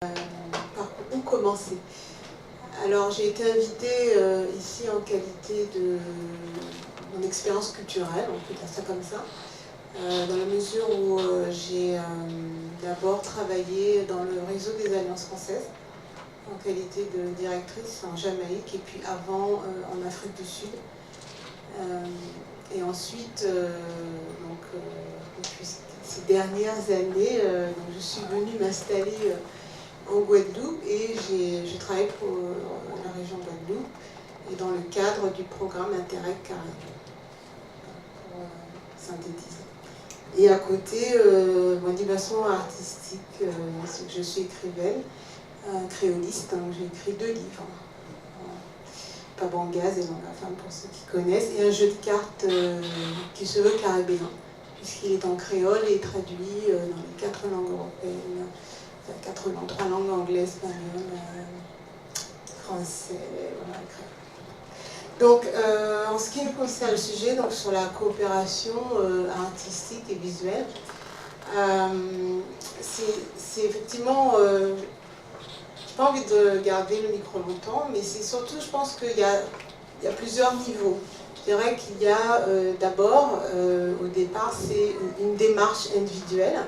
Par où commencer? Alors j'ai été invitée ici en qualité de mon expérience culturelle, on peut dire ça comme ça, dans la mesure où j'ai d'abord travaillé dans le réseau des Alliances françaises en qualité de directrice en Jamaïque et puis avant en Afrique du Sud. Et ensuite, depuis ces dernières années, je suis venue m'installer en Guadeloupe et je travaille pour la région Guadeloupe et dans le cadre du programme Interreg Caraïbes, pour synthétiser. Et à côté, ma dimension artistique, c'est que je suis écrivaine, créoliste, donc j'ai écrit 2 livres. Pabangaz et Langue à Femme pour ceux qui connaissent, et un jeu de cartes qui se veut caribéen, puisqu'il est en créole et traduit dans les 4 langues européennes, enfin 4 langues, 3 langues anglaises, espagnol, français, voilà, créole. Donc, en ce qui nous concerne le sujet, donc sur la coopération artistique et visuelle, c'est effectivement j'ai pas envie de garder le micro longtemps, mais c'est surtout, je pense qu'il y a plusieurs niveaux. Je dirais qu'il y a d'abord, au départ, c'est une démarche individuelle.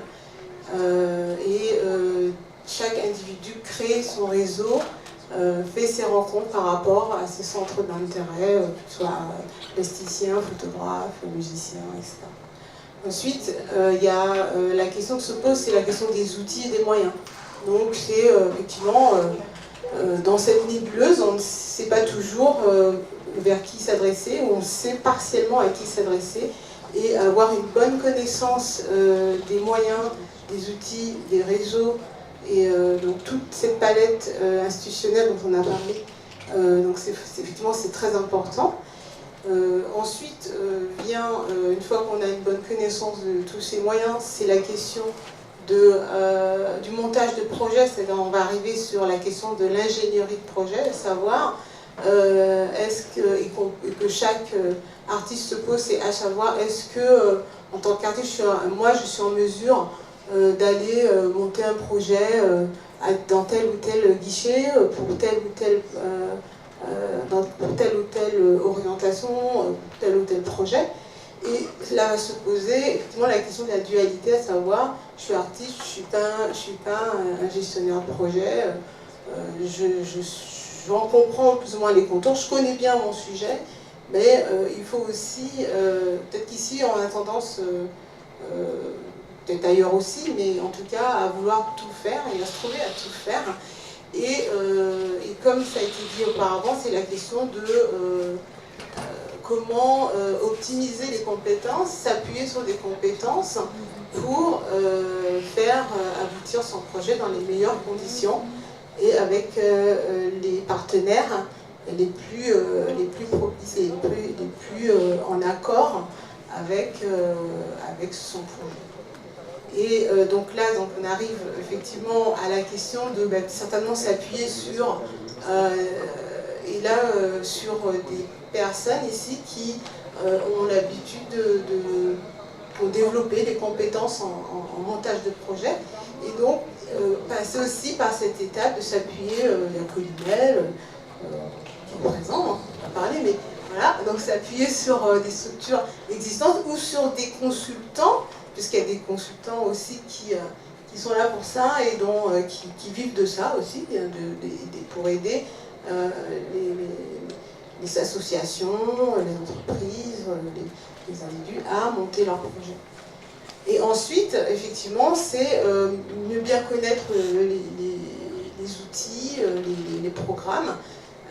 Chaque individu crée son réseau, fait ses rencontres par rapport à ses centres d'intérêt, que ce soit plasticien, photographe, musicien, etc. Ensuite, il y a la question qui se pose, c'est la question des outils et des moyens. Donc c'est effectivement, dans cette nébuleuse, on ne sait pas toujours vers qui s'adresser, on sait partiellement à qui s'adresser, et avoir une bonne connaissance des moyens, des outils, des réseaux, et donc toute cette palette institutionnelle dont on a parlé, donc effectivement c'est très important. Ensuite vient, une fois qu'on a une bonne connaissance de tous ces moyens, c'est la question du montage de projet, c'est-à-dire on va arriver sur la question de l'ingénierie de projet, savoir est-ce que chaque artiste se pose, c'est à savoir est-ce que en tant qu'artiste, moi je suis en mesure d'aller monter un projet dans tel ou tel guichet, pour telle ou telle orientation, pour tel ou tel projet. Et là va se poser effectivement la question de la dualité, à savoir, je suis artiste, je suis pas un gestionnaire de projet, j'en comprends plus ou moins les contours, je connais bien mon sujet, mais il faut aussi, peut-être qu'ici on a tendance, peut-être ailleurs aussi, mais en tout cas à vouloir tout faire et à se trouver à tout faire. Et comme ça a été dit auparavant, c'est la question de comment optimiser les compétences, s'appuyer sur des compétences pour faire aboutir son projet dans les meilleures conditions et avec les partenaires les plus propices et les plus en accord avec son projet. Et donc là, on arrive effectivement à la question de certainement s'appuyer sur, sur des personnes ici qui ont l'habitude pour développer des compétences en montage de projet. Et donc, passer aussi par cette étape de s'appuyer, il y a Colibel, qui est présent, on va parler, mais voilà, donc s'appuyer sur des structures existantes ou sur des consultants, puisqu'il y a des consultants aussi qui sont là pour ça et qui vivent de ça aussi, pour aider les associations, les entreprises, les individus à monter leur projet. Et ensuite, effectivement, c'est mieux bien connaître les outils, les programmes,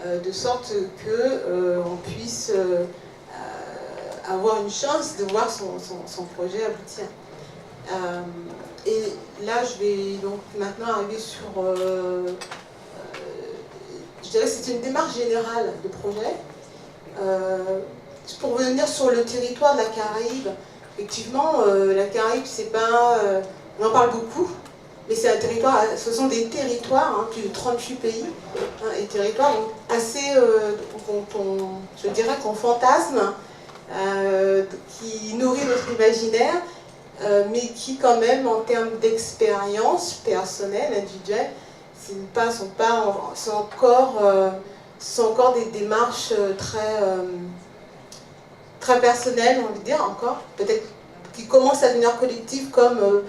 de sorte qu'on puisse avoir une chance de voir son projet aboutir. Et là, je vais donc maintenant arriver sur... je dirais que c'est une démarche générale de projet. Pour revenir sur le territoire de la Caraïbe, effectivement, la Caraïbe, c'est pas... on en parle beaucoup, mais c'est un territoire, ce sont des territoires, plus de 38 pays, et territoires assez, je dirais qu'on fantasme, qui nourrit notre imaginaire, mais qui quand même, en termes d'expérience personnelle, individuelle, sont encore des démarches très personnelles, on veut dire encore, peut-être qui commencent à devenir collectives, comme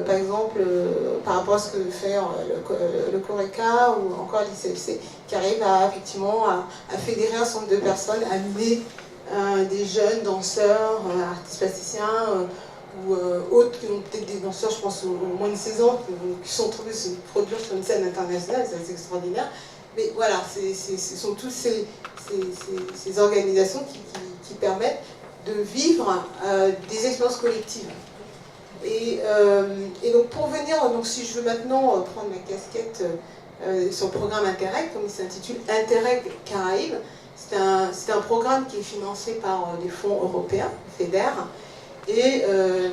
par exemple par rapport à ce que fait le Coreca ou encore l'ICFC, qui arrive effectivement à fédérer un certain nombre de personnes, à amener des jeunes danseurs, artistes plasticiens ou autres qui ont peut-être des danseurs, je pense, au moins de 16 ans, qui sont trouvés se produire sur une scène internationale, c'est assez extraordinaire. Mais voilà, ce sont toutes ces organisations qui permettent de vivre des expériences collectives. Et donc pour venir, donc si je veux maintenant prendre ma casquette sur le programme Interreg, comme il s'intitule Interreg Caraïbes, c'est un programme qui est financé par des fonds européens, FEDER, et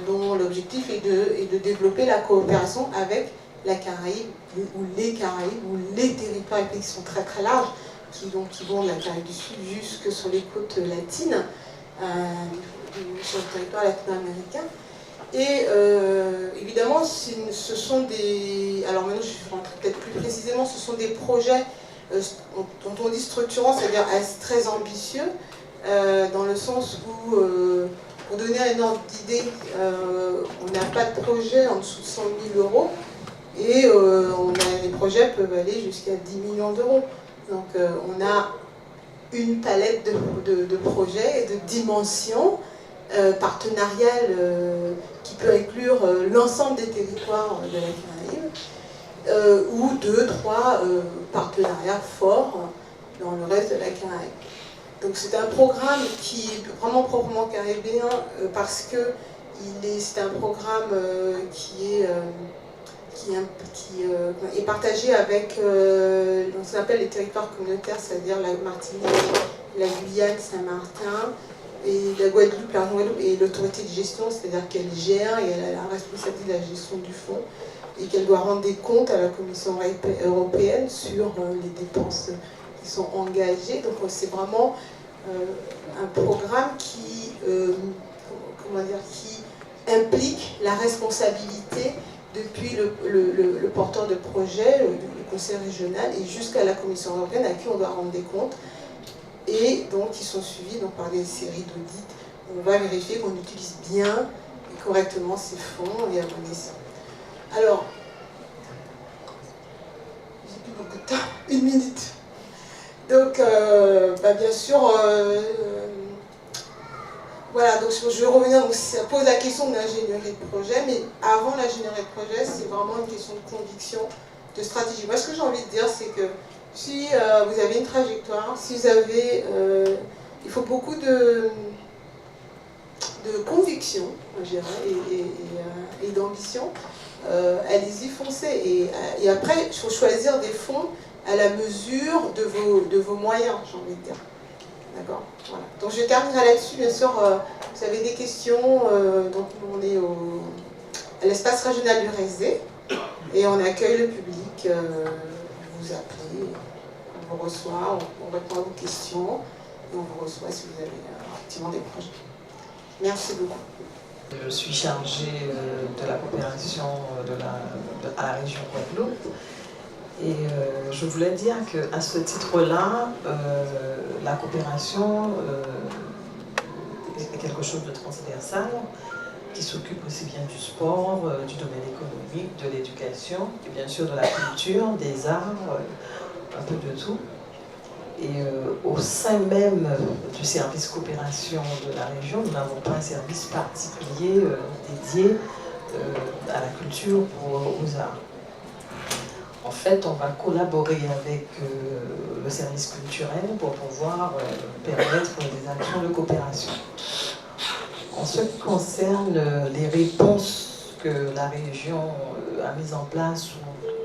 dont l'objectif est de développer la coopération avec la Caraïbe, ou les Caraïbes, ou les territoires qui sont très très larges, qui vont de la Caraïbe du Sud jusque sur les côtes latines, sur le territoire latino-américain. Et évidemment, ce sont des... Alors maintenant, je vais rentrer peut-être plus précisément, ce sont des projets dont on dit structurants, c'est-à-dire très ambitieux, dans le sens où, pour donner un ordre d'idée, on n'a pas de projet en dessous de 100 000 €, et les projets peuvent aller jusqu'à 10 millions d'euros. Donc on a une palette de projets et de dimensions partenariales qui peut inclure l'ensemble des territoires de la Caraïbe, ou 2, 3 partenariats forts dans le reste de la Caraïbe. Donc c'est un programme qui est vraiment proprement caribéen parce que c'est un programme qui est partagé avec ce qu'on appelle les territoires communautaires, c'est-à-dire la Martinique, la Guyane, Saint-Martin, et la Guadeloupe, et l'autorité de gestion, c'est-à-dire qu'elle gère et elle a la responsabilité de la gestion du fonds et qu'elle doit rendre des comptes à la Commission européenne sur les dépenses qui sont engagées. Donc c'est vraiment un programme qui implique la responsabilité depuis le porteur de projet, le conseil régional, et jusqu'à la Commission européenne à qui on doit rendre des comptes, et donc qui sont suivis donc, par des séries d'audits. On va vérifier qu'on utilise bien et correctement ces fonds et à bon escient. Alors, j'ai plus beaucoup de temps, 1 minute. Donc, bien sûr, voilà, donc je vais revenir, donc ça pose la question de l'ingénierie de projet, mais avant l'ingénierie de projet, c'est vraiment une question de conviction, de stratégie. Moi, ce que j'ai envie de dire, c'est que si vous avez une trajectoire, si vous avez... il faut beaucoup de conviction, je dirais, et d'ambition. Allez-y, foncez. Et après, il faut choisir des fonds à la mesure de vos moyens, j'ai envie de dire. D'accord, voilà. Donc je terminerai là-dessus, bien sûr, vous avez des questions, donc on est à l'espace régional du Rézé, et on accueille le public, vous appelez, on vous reçoit, on répond à vos questions, et on vous reçoit si vous avez effectivement des projets. Merci beaucoup. Je suis chargée de la coopération à la région Guadeloupe. Et je voulais dire qu'à ce titre-là, la coopération est quelque chose de transversal qui s'occupe aussi bien du sport, du domaine économique, de l'éducation, et bien sûr de la culture, des arts, un peu de tout. Et au sein même du service coopération de la région, nous n'avons pas un service particulier dédié à la culture ou aux arts. En fait, on va collaborer avec le service culturel pour pouvoir permettre des actions de coopération. En ce qui concerne les réponses que la région a mises en place, ou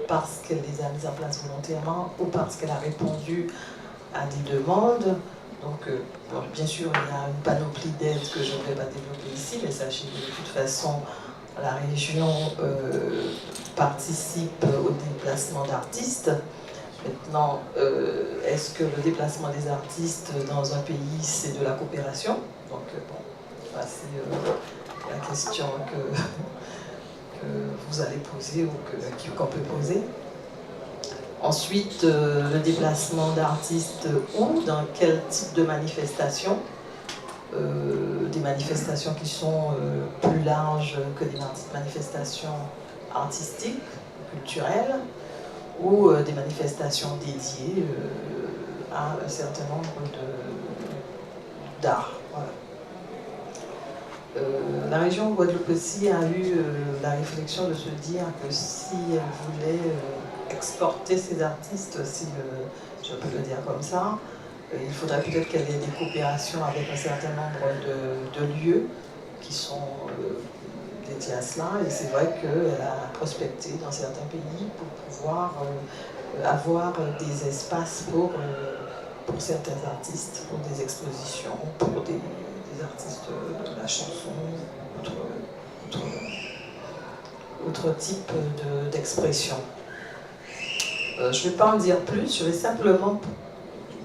parce qu'elle les a mises en place volontairement, ou parce qu'elle a répondu à des demandes, donc bien sûr il y a une panoplie d'aides que je ne vais pas développer ici, mais sachez que de toute façon la région participe au déplacement d'artistes. Maintenant, est-ce que le déplacement des artistes dans un pays, c'est de la coopération? Donc, bon, c'est la question que vous allez poser ou qu'on peut poser. Ensuite, le déplacement d'artistes où, dans quel type de manifestation. Des manifestations qui sont plus larges que des manifestations artistiques, culturelles, ou des manifestations dédiées à un certain nombre d'arts. Voilà. La région Guadeloupe aussi a eu la réflexion de se dire que si elle voulait exporter ses artistes, si je peux le dire comme ça, il faudrait peut-être qu'elle ait des coopérations avec un certain nombre de lieux qui sont dédiés à cela. Et c'est vrai qu'elle a prospecté dans certains pays pour pouvoir avoir des espaces pour certains artistes, pour des expositions, pour des artistes de la chanson, autre type d'expression. Je ne vais pas en dire plus,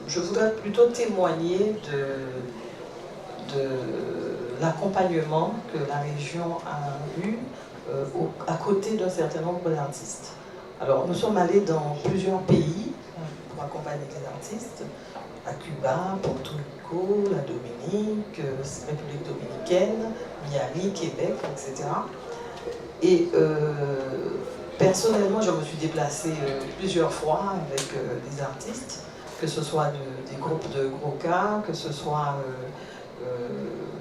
je voudrais plutôt témoigner de l'accompagnement que la région a eu à côté d'un certain nombre d'artistes. Alors, nous sommes allés dans plusieurs pays pour accompagner les artistes, à Cuba, Porto Rico, la Dominique, République dominicaine, Miami, Québec, etc. Et personnellement, je me suis déplacée plusieurs fois avec des artistes, que ce soit des groupes de gros cas, que ce soit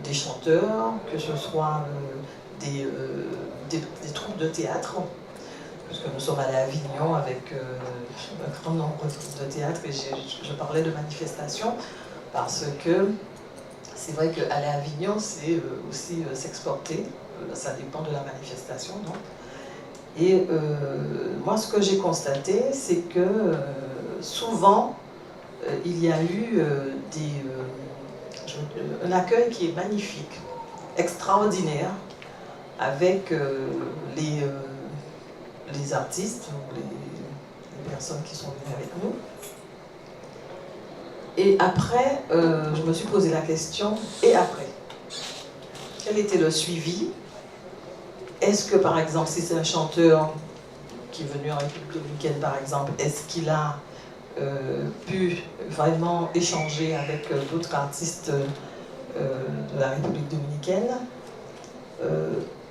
des chanteurs, que ce soit des troupes de théâtre, puisque nous sommes allés à Avignon avec un grand nombre de théâtres et je parlais de manifestations, parce que c'est vrai qu'aller à Avignon, c'est aussi s'exporter, ça dépend de la manifestation, non ? Et moi, ce que j'ai constaté, c'est que souvent, il y a eu un accueil qui est magnifique, extraordinaire, avec les artistes, les personnes qui sont venues avec nous. Et après, je me suis posé la question, et après ? Quel était le suivi ? Est-ce que, par exemple, si c'est un chanteur qui est venu en République dominicaine, par exemple, est-ce qu'il a pu vraiment échanger avec d'autres artistes de la République dominicaine?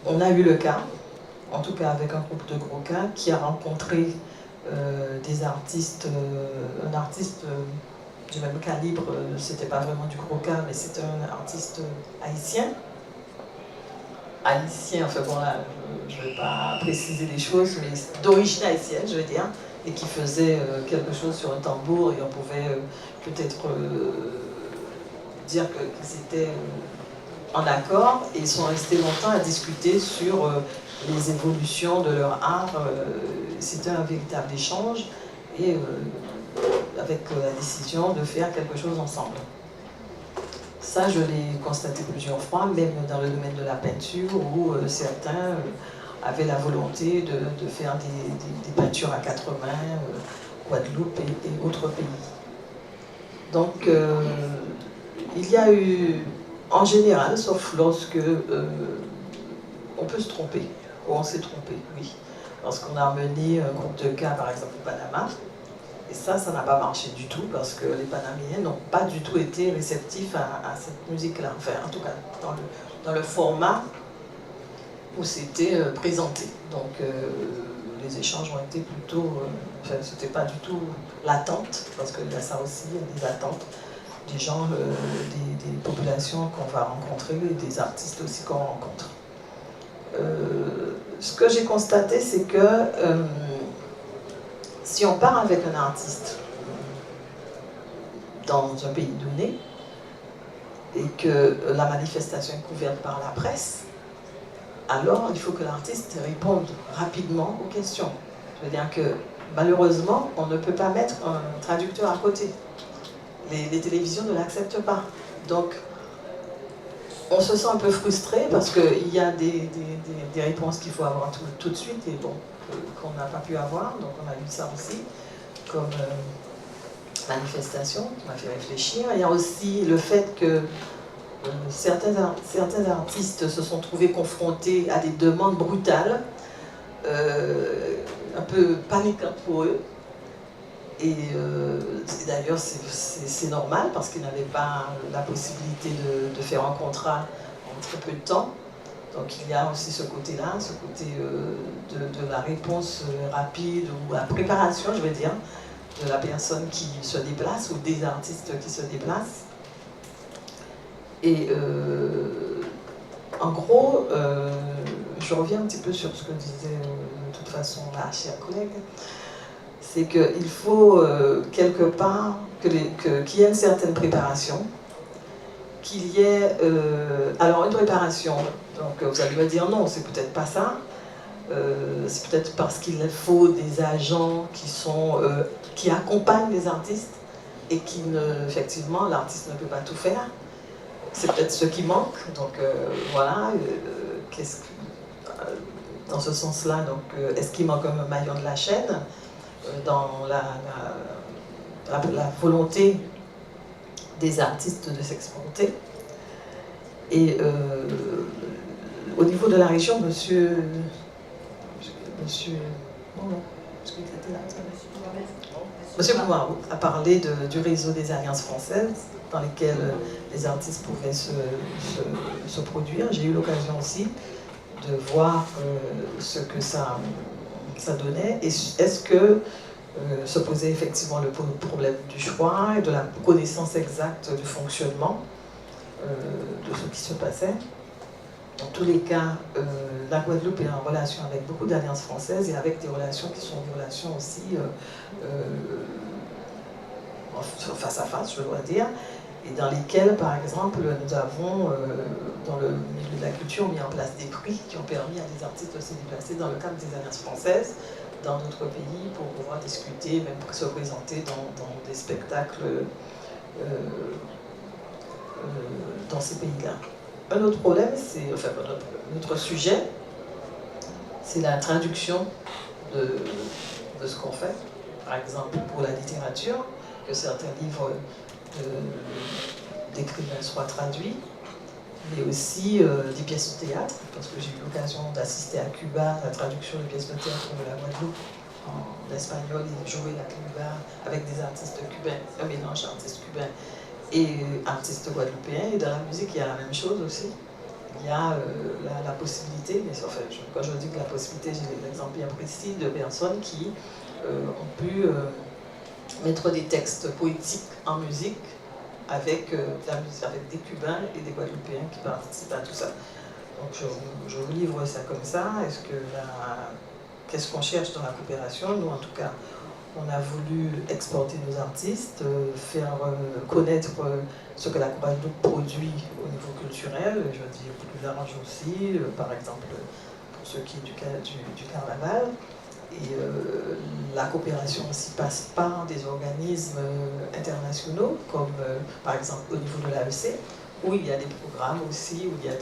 On a eu le cas, en tout cas avec un groupe de gros cas, qui a rencontré des artistes, un artiste du même calibre, c'était pas vraiment du gros cas, mais c'était un artiste haïtien. Enfin bon là, je ne vais pas préciser les choses, mais d'origine haïtienne, je vais dire, et qui faisait quelque chose sur un tambour, et on pouvait peut-être dire qu'ils étaient en accord, et ils sont restés longtemps à discuter sur les évolutions de leur art. C'était un véritable échange, et avec la décision de faire quelque chose ensemble. Ça, je l'ai constaté plusieurs fois, même dans le domaine de la peinture, où certains avaient la volonté de faire des peintures à 4 mains, Guadeloupe et autres pays. Donc, il y a eu, en général, sauf lorsque on peut se tromper, ou on s'est trompé, oui. Lorsqu'on a emmené un groupe de cas, par exemple, au Panama, et ça n'a pas marché du tout, parce que les Panaméens n'ont pas du tout été réceptifs à cette musique-là. Enfin, en tout cas, dans le format où c'était présenté. Donc, les échanges ont été plutôt... enfin, c'était pas du tout l'attente, parce qu'il y a ça aussi, il y a des attentes des gens, des populations qu'on va rencontrer, et des artistes aussi qu'on rencontre. Ce que j'ai constaté, c'est que si on part avec un artiste dans un pays donné et que la manifestation est couverte par la presse, alors il faut que l'artiste réponde rapidement aux questions. Je veux dire que malheureusement, on ne peut pas mettre un traducteur à côté. Les télévisions ne l'acceptent pas. Donc, on se sent un peu frustré parce qu'il y a des réponses qu'il faut avoir tout de suite et bon, qu'on n'a pas pu avoir. Donc, on a eu ça aussi comme manifestation qui m'a fait réfléchir. Il y a aussi le fait que certains artistes se sont trouvés confrontés à des demandes brutales, un peu paniquantes pour eux. Et d'ailleurs, c'est normal parce qu'ils n'avaient pas la possibilité de faire un contrat en très peu de temps. Donc il y a aussi ce côté-là, ce côté de la réponse rapide ou la préparation, je veux dire, de la personne qui se déplace ou des artistes qui se déplacent. Et en gros, je reviens un petit peu sur ce que disait de toute façon ma chère collègue, c'est qu'il faut quelque part qu'il y ait une certaine préparation, qu'il y ait alors une préparation, donc vous allez me dire non, c'est peut-être pas ça, c'est peut-être parce qu'il faut des agents qui accompagnent les artistes et qui effectivement l'artiste ne peut pas tout faire, c'est peut-être ce qui manque, donc voilà, dans ce sens-là, donc est-ce qu'il manque un maillon de la chaîne dans la volonté des artistes de s'exporter. Et au niveau de la région, monsieur Boumarou a parlé du réseau des alliances françaises dans lesquelles les artistes pouvaient se produire. J'ai eu l'occasion aussi de voir ce que ça donnait. Et est-ce que se posait effectivement le problème du choix et de la connaissance exacte du fonctionnement de ce qui se passait. Dans tous les cas, la Guadeloupe est en relation avec beaucoup d'alliances françaises et avec des relations qui sont des relations aussi face à face, je dois dire, et dans lesquelles, par exemple, nous avons, dans le milieu de la culture, mis en place des prix qui ont permis à des artistes de se déplacer dans le cadre des alliances françaises dans d'autres pays pour pouvoir discuter, même pour se présenter dans des spectacles dans ces pays-là. Un autre problème, enfin un autre sujet, c'est la traduction de ce qu'on fait. Par exemple, pour la littérature, que certains livres d'écrivains soient traduits, mais aussi des pièces de théâtre, parce que j'ai eu l'occasion d'assister à Cuba, la traduction des pièces de théâtre de la Guadeloupe en espagnol et jouer à Cuba avec des artistes cubains, un mélange d'artistes cubains et artistes guadeloupéens. Et dans la musique, il y a la même chose aussi. Il y a la possibilité, mais enfin, quand je dis que la possibilité, j'ai des exemples bien précis de personnes qui ont pu mettre des textes poétiques en musique avec des Cubains et des Guadeloupéens qui participent à tout ça. Donc je vous livre ça comme ça. Qu'est-ce qu'on cherche dans la coopération? Nous, en tout cas, on a voulu exporter nos artistes, faire connaître ce que la Guadeloupe produit au niveau culturel, je veux dire plus large aussi, par exemple pour ce qui est du carnaval. Et la coopération aussi passe par des organismes internationaux, comme par exemple au niveau de l'AEC, où il y a des programmes aussi, où il y a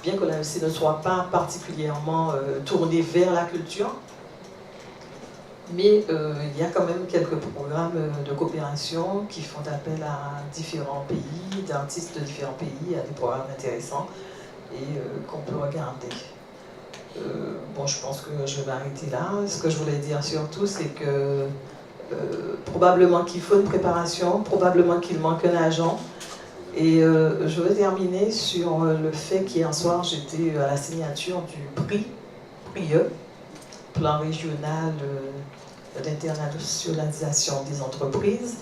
bien que l'AEC ne soit pas particulièrement tourné vers la culture, mais il y a quand même quelques programmes de coopération qui font appel à différents pays, d'artistes de différents pays, à des programmes intéressants et qu'on peut regarder. Bon, je pense que je vais m'arrêter là. Ce que je voulais dire surtout, c'est que probablement qu'il faut une préparation, probablement qu'il manque un agent. Et je veux terminer sur le fait qu'hier soir, j'étais à la signature du PRIE, plan régional d'internationalisation des entreprises,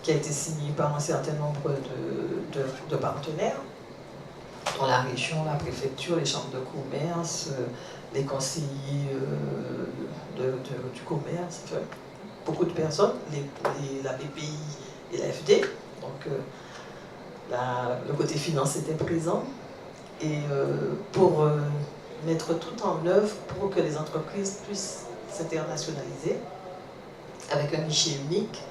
qui a été signé par un certain nombre de partenaires, dont la région, la préfecture, les chambres de commerce, les conseillers du commerce, enfin, beaucoup de personnes, la BPI et l'AFD. Donc le côté finance était présent. Et pour mettre tout en œuvre pour que les entreprises puissent s'internationaliser avec un guichet unique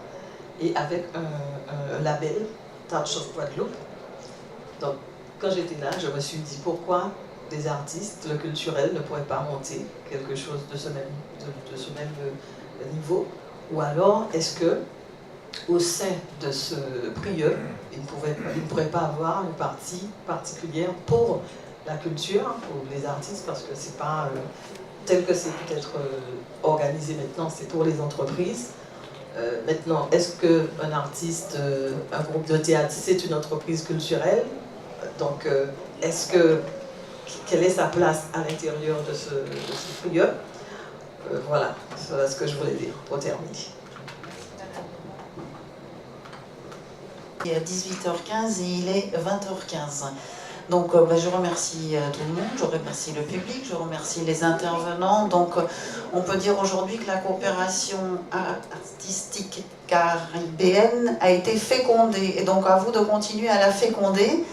et avec un label Touch of Guadeloupe. Donc, quand j'étais là, je me suis dit pourquoi des artistes, le culturel, ne pourrait pas monter quelque chose de ce même niveau, ou alors est-ce que au sein de ce PRIE, il ne pourrait pas avoir une partie particulière pour la culture, pour les artistes, parce que c'est pas tel que c'est peut-être organisé maintenant, c'est pour les entreprises. Maintenant, est-ce qu'un artiste, un groupe de théâtre, c'est une entreprise culturelle? Donc, quelle est sa place à l'intérieur de ce lieu? Voilà, c'est ce que je voulais dire pour terminer. Il est 18h15 et il est 20h15. Donc je remercie tout le monde, je remercie le public, je remercie les intervenants. Donc on peut dire aujourd'hui que la coopération artistique caribéenne a été fécondée. Et donc à vous de continuer à la féconder.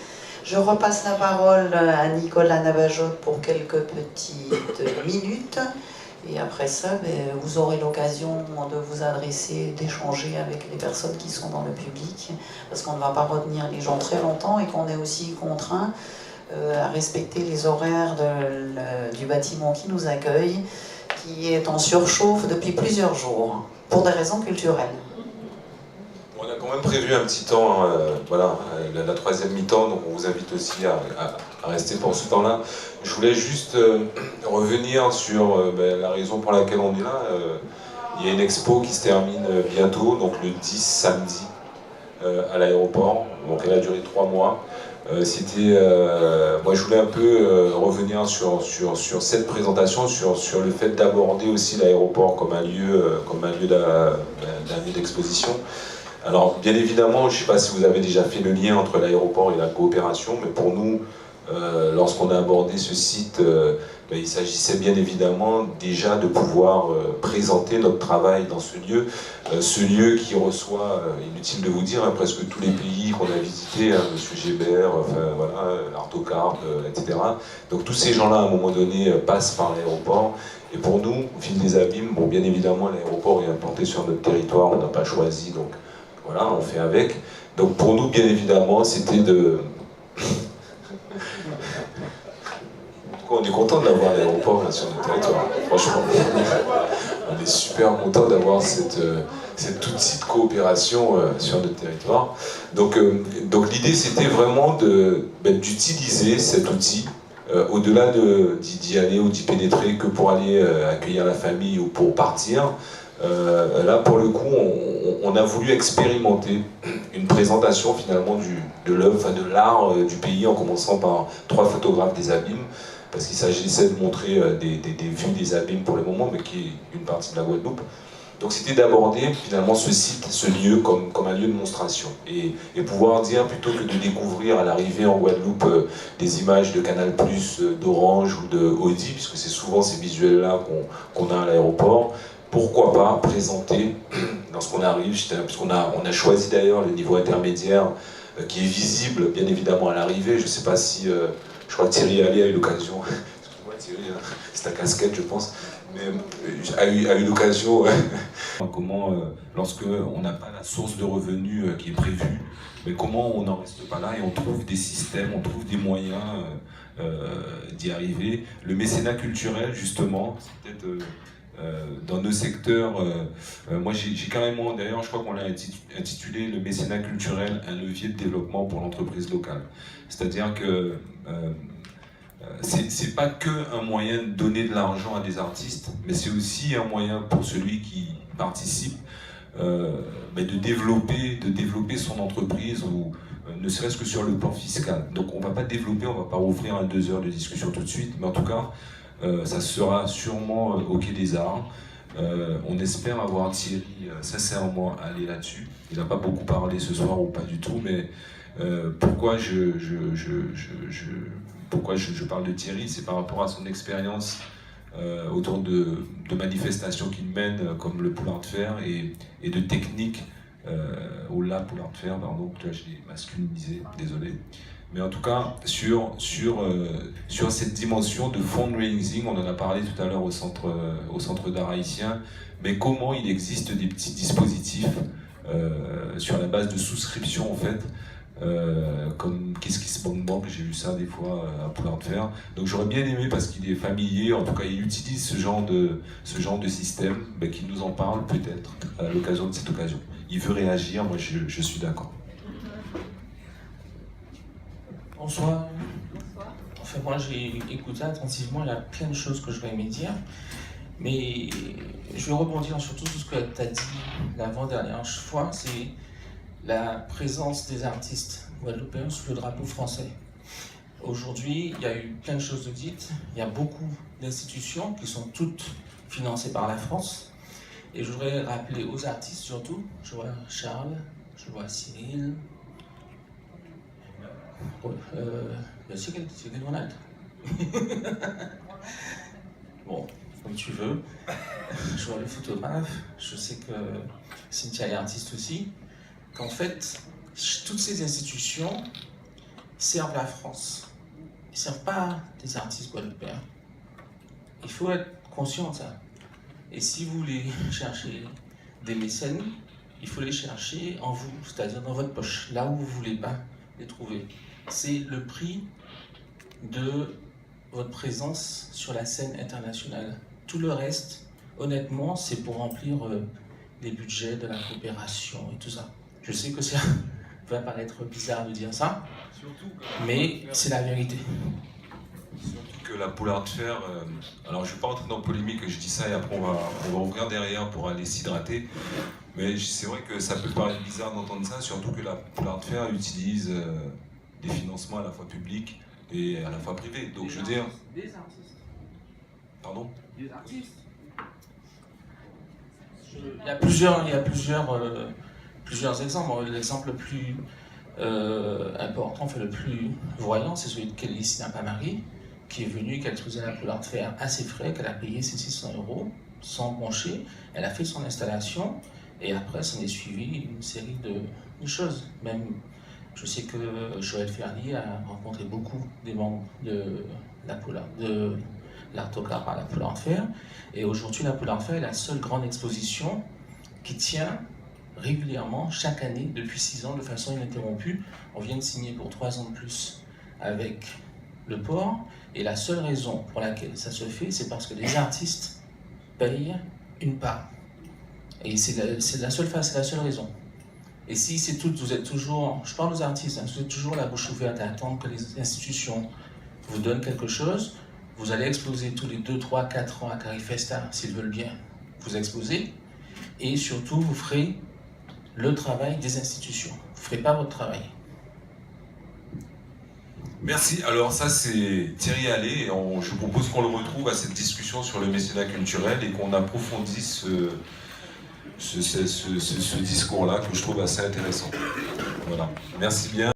Je repasse la parole à Nicolas Nabajot pour quelques petites minutes. Et après ça, vous aurez l'occasion de vous adresser, d'échanger avec les personnes qui sont dans le public, parce qu'on ne va pas retenir les gens très longtemps et qu'on est aussi contraint à respecter les horaires du bâtiment qui nous accueille, qui est en surchauffe depuis plusieurs jours, pour des raisons culturelles. On a quand même prévu un petit temps, voilà, la troisième mi-temps, donc on vous invite aussi à rester pour ce temps-là. Je voulais juste revenir sur la raison pour laquelle on est là. Il y a une expo qui se termine bientôt, donc le 10 samedi à l'aéroport, donc elle a duré 3 mois. Moi je voulais un peu revenir sur cette présentation, sur le fait d'aborder aussi l'aéroport comme un lieu d'exposition. Alors, bien évidemment, je ne sais pas si vous avez déjà fait le lien entre l'aéroport et la coopération, mais pour nous, lorsqu'on a abordé ce site, il s'agissait bien évidemment déjà de pouvoir présenter notre travail dans ce lieu qui reçoit, inutile de vous dire, presque tous les pays qu'on a visités, Monsieur Gébert, l'Artocard, etc. Donc tous ces gens-là, à un moment donné, passent par l'aéroport. Et pour nous, au fil des abîmes, bon, bien évidemment, l'aéroport est implanté sur notre territoire, on n'a pas choisi, donc voilà, on fait avec. Donc pour nous, bien évidemment, c'était de... On est content d'avoir l'aéroport sur notre territoire, franchement. On est super content d'avoir cet outil de coopération sur notre territoire. Donc l'idée, c'était vraiment d'utiliser cet outil, au-delà d'y aller ou d'y pénétrer que pour aller accueillir la famille ou pour partir. Là, pour le coup, on a voulu expérimenter une présentation finalement de l'œuvre, de l'art du pays, en commençant par 3 photographes des abîmes, parce qu'il s'agissait de montrer des vues des abîmes pour le moment, mais qui est une partie de la Guadeloupe. Donc c'était d'aborder finalement ce site, ce lieu comme un lieu de monstration, et pouvoir dire, plutôt que de découvrir à l'arrivée en Guadeloupe des images de Canal+, d'Orange ou de Audi, puisque c'est souvent ces visuels-là qu'on a à l'aéroport, pourquoi pas présenter, lorsqu'on arrive, puisqu'on a choisi d'ailleurs le niveau intermédiaire qui est visible bien évidemment à l'arrivée. Je ne sais pas si, je crois que Thierry Allais a eu l'occasion, excuse-moi Thierry, c'est ta casquette je pense, mais a eu l'occasion, comment, lorsque on n'a pas la source de revenus qui est prévue, mais comment on n'en reste pas là et on trouve des systèmes, on trouve des moyens d'y arriver. Le mécénat culturel justement, c'est peut-être... dans nos secteurs, moi j'ai carrément, d'ailleurs je crois qu'on l'a intitulé le mécénat culturel, un levier de développement pour l'entreprise locale. C'est-à-dire que c'est pas que un moyen de donner de l'argent à des artistes, mais c'est aussi un moyen pour celui qui participe de développer son entreprise, ou ne serait-ce que sur le plan fiscal. Donc on va pas développer, on va pas ouvrir un 2 heures de discussion tout de suite, mais en tout cas ça sera sûrement au Quai des Arts. On espère avoir Thierry sincèrement allé là-dessus. Il n'a pas beaucoup parlé ce soir, ou pas du tout, mais pourquoi je parle de Thierry, c'est par rapport à son expérience autour de manifestations qu'il mène, comme le Poulard de Fer, et de techniques au La Poulard de Fer, pardon, là je l'ai masculinisé, désolé. Mais en tout cas, sur cette dimension de fundraising, on en a parlé tout à l'heure au centre d'art haïtien, mais comment il existe des petits dispositifs sur la base de souscription en fait, comme KissKissBankBank, j'ai vu ça des fois à Poulard de Fer. Donc j'aurais bien aimé, parce qu'il est familier, en tout cas il utilise ce genre de système, qu'il nous en parle peut-être à l'occasion de cette occasion. Il veut réagir, moi je suis d'accord. Bonsoir. Enfin, moi j'ai écouté attentivement, il y a plein de choses que je vais aimer dire. Mais je veux rebondir surtout sur ce que tu as dit l'avant-dernière fois, c'est la présence des artistes guadeloupéens sous le drapeau français. Aujourd'hui, il y a eu plein de choses dites, il y a beaucoup d'institutions qui sont toutes financées par la France. Et je voudrais rappeler aux artistes surtout, je vois Charles, je vois Cyril, Cyril Ronald. Bon, comme tu veux. Je vois le photographe, je sais que Cynthia est artiste aussi. Qu'en fait, toutes ces institutions servent la France. Ils ne servent pas des artistes guadeloupéens. Il faut être conscient de ça. Et si vous voulez chercher des mécènes, il faut les chercher en vous, c'est-à-dire dans votre poche, là où vous ne voulez pas les trouver. C'est le prix de votre présence sur la scène internationale. Tout le reste, honnêtement, c'est pour remplir les budgets de la coopération et tout ça. Je sais que ça va paraître bizarre de dire ça, mais c'est la vérité. Surtout que la poule art fair, alors je ne vais pas rentrer dans la polémique, je dis ça et après on va ouvrir derrière pour aller s'hydrater, mais c'est vrai que ça peut paraître bizarre d'entendre ça, surtout que la poule art fair utilise des financements à la fois publics et à la fois privés. Donc je veux dire... Des artistes. Pardon ? Des artistes. Il y a plusieurs exemples. L'exemple le plus important, enfin le plus voyant, c'est celui de Kelly Sinapamari, qui est venue, qui a exposé la poule art fair à ses frais, qu'elle a payé ses 600 € sans broncher. Elle a fait son installation et après, ça en est suivi une série de choses. Même, je sais que Joël Ferlier a rencontré beaucoup des membres de l'Artocar par la poule art fair. Et aujourd'hui, la poule art fair est la seule grande exposition qui tient régulièrement, chaque année, depuis 6 ans, de façon ininterrompue. On vient de signer pour 3 ans de plus avec le port. Et la seule raison pour laquelle ça se fait, c'est parce que les artistes payent une part. Et c'est la seule raison. Et si c'est tout, vous êtes toujours, je parle aux artistes, vous êtes toujours la bouche ouverte à attendre que les institutions vous donnent quelque chose, vous allez exposer tous les 2, 3, 4 ans à Carifesta, s'ils veulent bien vous exposer. Et surtout, vous ferez le travail des institutions. Vous ne ferez pas votre travail. Merci. Alors ça c'est Thierry Allais. Je propose qu'on le retrouve à cette discussion sur le mécénat culturel et qu'on approfondisse ce discours-là que je trouve assez intéressant. Voilà. Merci bien.